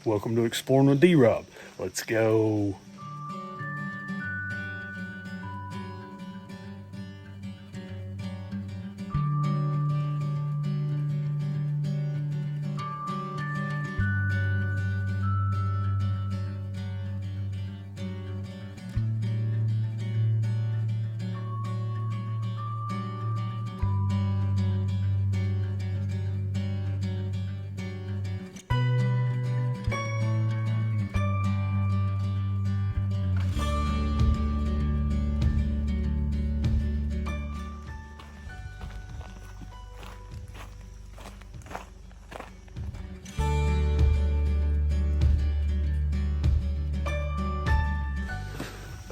Welcome to Exploring with D-Rob. Let's go.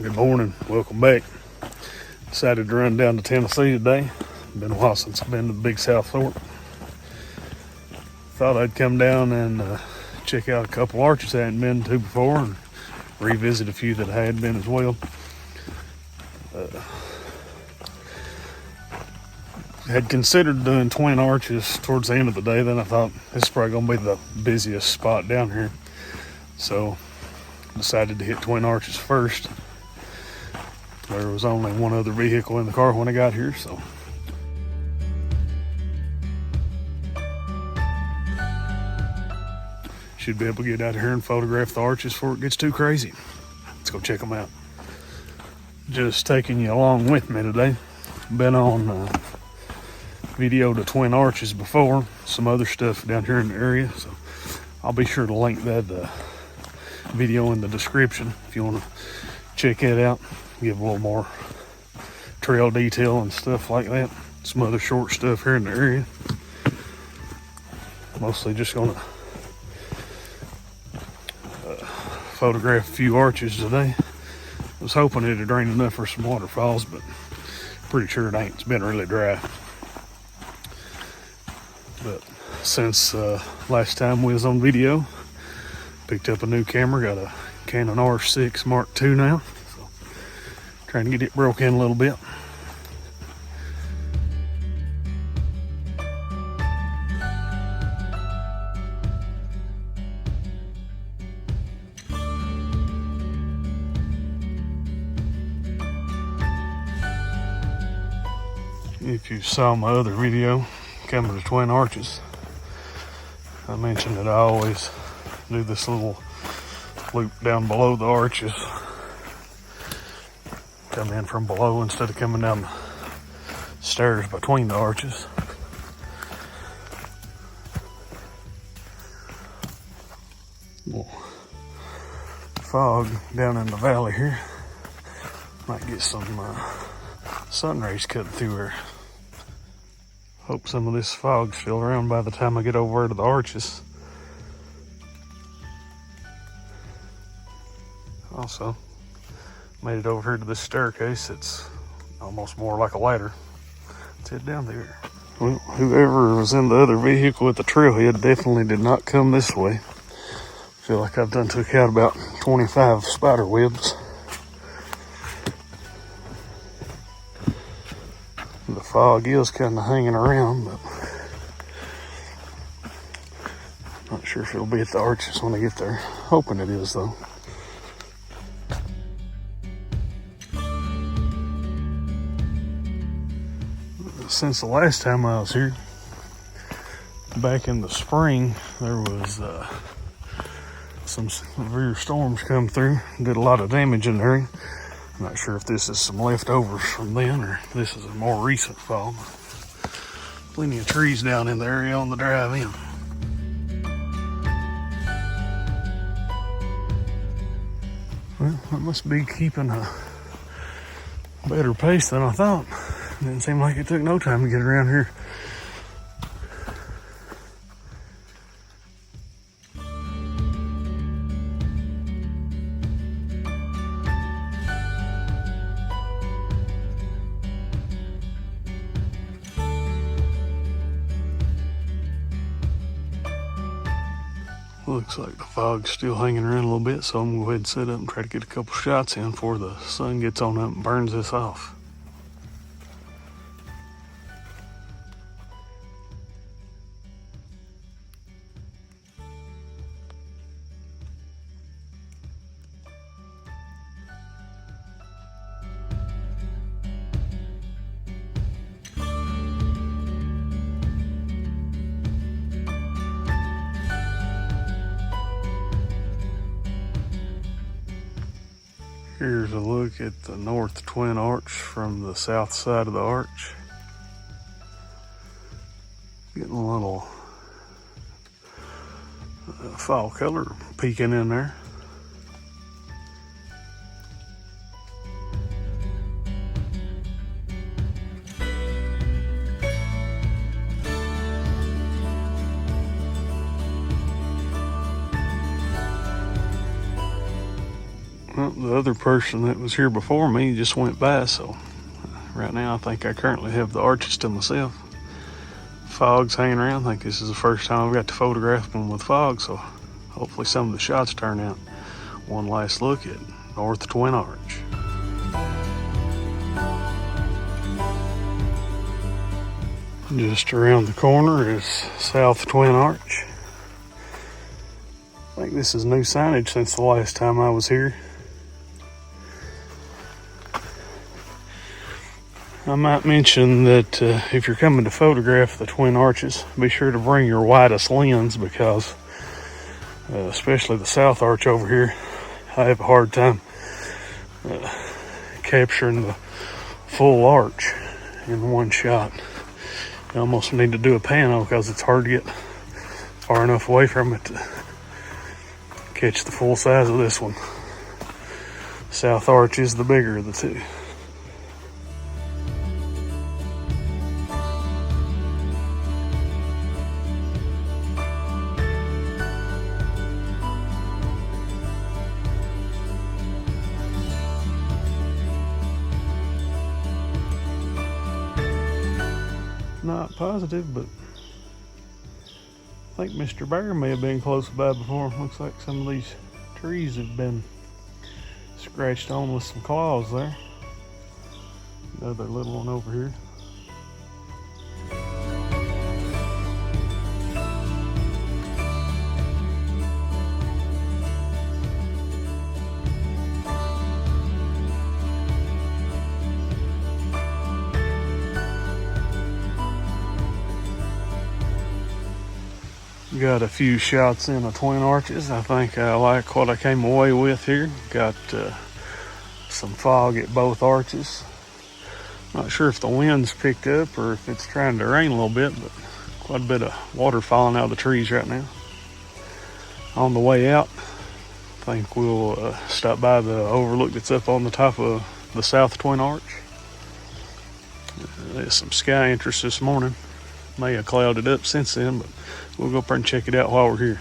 Good morning, welcome back. Decided to run down to Tennessee today. Been a while since I've been to the Big South Fork. Thought I'd come down and check out a couple arches I hadn't been to before and revisit a few that I had been as well. Had considered doing Twin Arches towards the end of the day, then I thought this is probably going to be the busiest spot down here. So decided to hit Twin Arches first. There was only one other vehicle in the car when I got here, so should be able to get out here and photograph the arches before it gets too crazy. Let's go check them out. Just taking you along with me today. Been on video to Twin Arches before, some other stuff down here in the area, so I'll be sure to link that video in the description if you want to check it out. Give a little more trail detail and stuff like that. Some other short stuff here in the area. Mostly just gonna photograph a few arches today. I was hoping it'd rain enough for some waterfalls, but pretty sure it ain't. It's been really dry. But since last time we was on video, picked up a new camera. Got a Canon R6 Mark II now. Trying to get it broke in a little bit. If you saw my other video coming to Twin Arches, I mentioned that I always do this little loop down below the arches. Come in from below instead of coming down the stairs between the arches. Well, fog down in the valley here. Might get some sun rays cutting through here. Hope some of this fog's still around by the time I get over to the arches. Also, made it over here to this staircase. It's almost more like a ladder. Let's head down there. Well, whoever was in the other vehicle at the trailhead definitely did not come this way. Feel like I've done took out about 25 spider webs. The fog is kind of hanging around, but not sure if it'll be at the arches when I get there. Hoping it is though. Since the last time I was here, back in the spring, there was some severe storms come through, did a lot of damage in there. I'm not sure if this is some leftovers from then or if this is a more recent fall. Plenty of trees down in the area on the drive in. Well, I must be keeping a better pace than I thought. Didn't seem like it took no time to get around here. Looks like the fog's still hanging around a little bit, so I'm gonna go ahead and set up and try to get a couple shots in before the sun gets on up and burns this off. Here's a look at the north twin arch from the south side of the arch. Getting a little fall color peeking in there. Well, the other person that was here before me just went by, so right now I think I currently have the arches to myself. Fog's hanging around. I think this is the first time I've got to photograph them with fog, so hopefully some of the shots turn out. One last look at North Twin Arch. Just around the corner is South Twin Arch. I think this is new signage since the last time I was here. I might mention that if you're coming to photograph the twin arches, be sure to bring your widest lens, because especially the south arch over here, I have a hard time capturing the full arch in one shot. You almost need to do a pano because it's hard to get far enough away from it to catch the full size of this one. South arch is the bigger of the two. Not positive, but I think Mr. Bear may have been close by before. Looks like some of these trees have been scratched on with some claws there. Another little one over here. Got a few shots in of twin arches. I think I like what I came away with here. Got some fog at both arches. Not sure if the wind's picked up or if it's trying to rain a little bit, but quite a bit of water falling out of the trees right now. On the way out, I think we'll stop by the overlook that's up on the top of the south twin arch. There's some sky interest this morning. May have clouded up since then, but we'll go up there and check it out while we're here.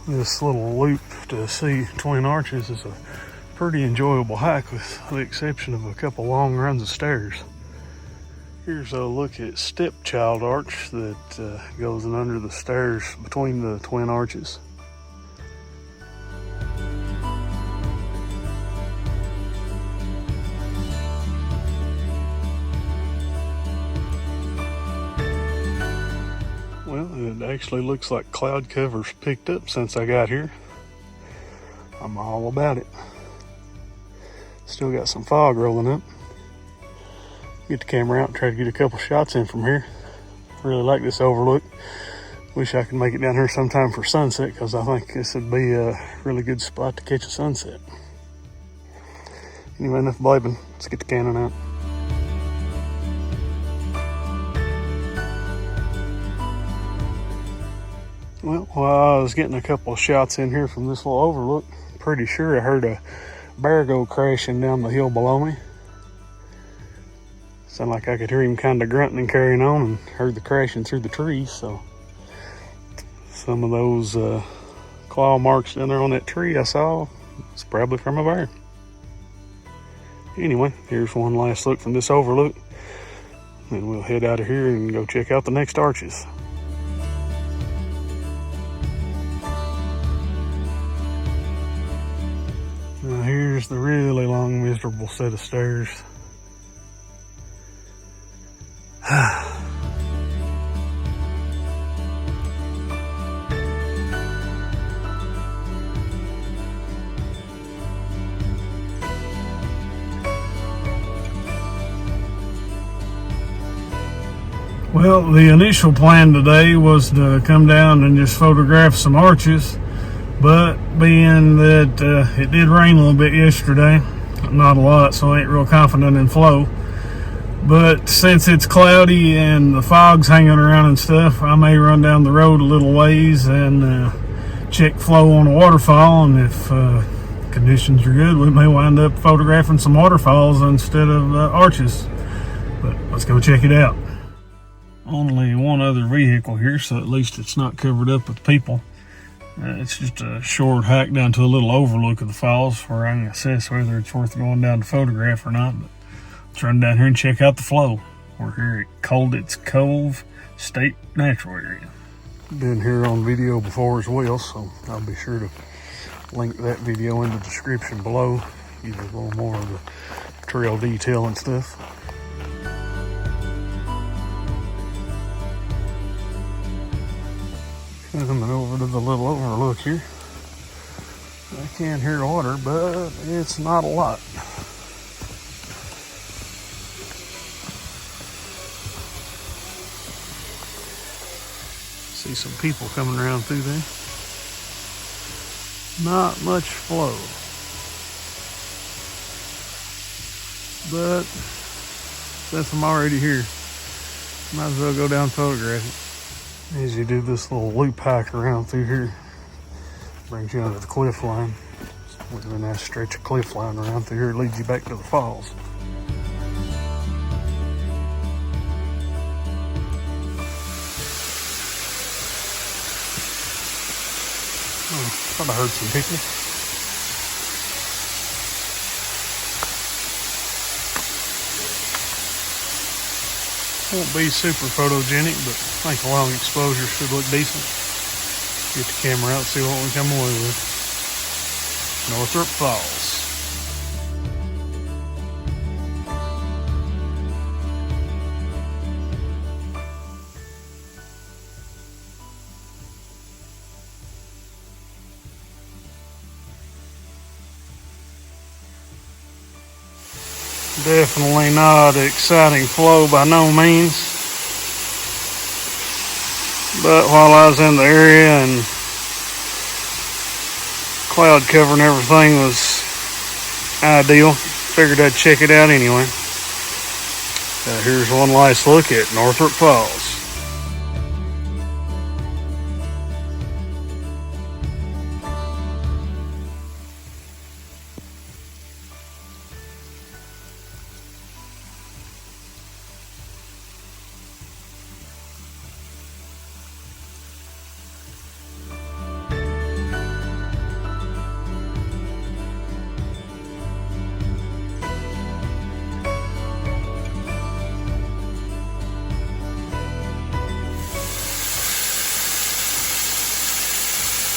This little loop to see twin arches is a pretty enjoyable hike, with the exception of a couple long runs of stairs. Here's a look at Stepchild Arch that goes in under the stairs between the twin arches. It actually looks like cloud cover's picked up since I got here. I'm all about it. Still got some fog rolling up. Get the camera out and try to get a couple shots in from here. Really like this overlook. Wish I could make it down here sometime for sunset, because I think this would be a really good spot to catch a sunset. Anyway, enough blabbing. Let's get the Canon out. Well, while I was getting a couple of shots in here from this little overlook, pretty sure I heard a bear go crashing down the hill below me. Sounded like I could hear him kind of grunting and carrying on, and heard the crashing through the trees. So some of those claw marks down there on that tree I saw, it's probably from a bear. Anyway, here's one last look from this overlook, and we'll head out of here and go check out the next arches. Now here's the really long, miserable set of stairs. Well, the initial plan today was to come down and just photograph some arches, but being that it did rain a little bit yesterday, not a lot, so I ain't real confident in flow. But since it's cloudy and the fog's hanging around and stuff, I may run down the road a little ways and check flow on a waterfall, and if conditions are good, we may wind up photographing some waterfalls instead of arches. But let's go check it out. Only one other vehicle here, so at least it's not covered up with people. It's just a short hike down to a little overlook of the falls where I can assess whether it's worth going down to photograph or not. But let's run down here and check out the flow. We're here at Colditz Cove State Natural Area. Been here on video before as well, so I'll be sure to link that video in the description below. Give you a little more of the trail detail and stuff. Coming over to the little overlook here. I can hear water, but it's not a lot. See some people coming around through there. Not much flow, but since I'm already here, might as well go down and photograph it. As you do this little loop hike around through here, brings you under the cliff line. With a nice stretch of cliff line around through here, leads you back to the falls. Oh, thought I heard some people. Won't be super photogenic, but I think a long exposure should look decent. Get the camera out and see what we come away with. Northrup Falls. Definitely not exciting flow by no means. But while I was in the area and cloud cover and everything was ideal, figured I'd check it out anyway. Here's one last look at Northrup Falls.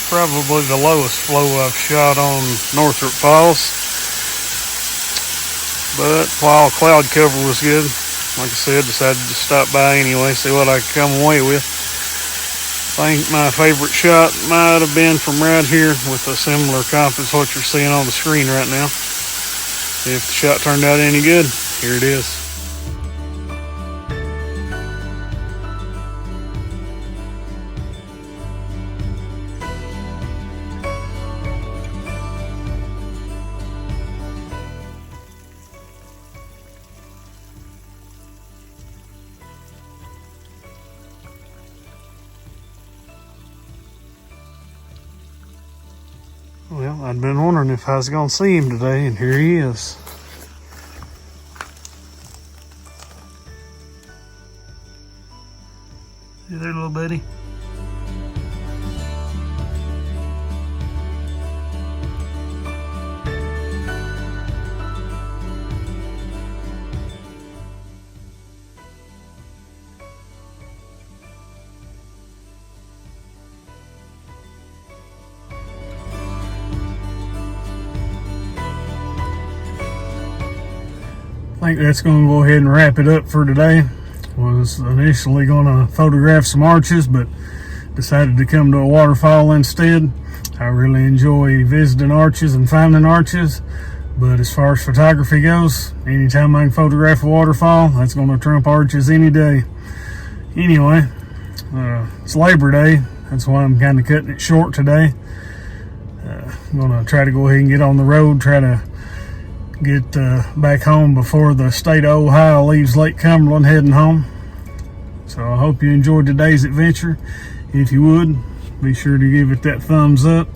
Probably the lowest flow I've shot on Northrup Falls, but while cloud cover was good, like I said, decided to stop by anyway, see what I could come away with. I think my favorite shot might have been from right here with a similar comp as what you're seeing on the screen right now. If the shot turned out any good, here it is. Well, I'd been wondering if I was going to see him today, and here he is. Hey there, little buddy. I think that's going to go ahead and wrap it up for today. Was initially going to photograph some arches, but decided to come to a waterfall instead. I really enjoy visiting arches and finding arches, but as far as photography goes, anytime I can photograph a waterfall, that's going to trump arches any day. Anyway, it's Labor Day. That's why I'm kind of cutting it short today. I'm gonna try to go ahead and get on the road, try to get back home before the state of Ohio leaves Lake Cumberland heading home. So I hope you enjoyed today's adventure. If you would, be sure to give it that thumbs up.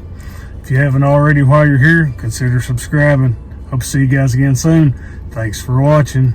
If you haven't already while you're here, consider subscribing. Hope to see you guys again soon. Thanks for watching.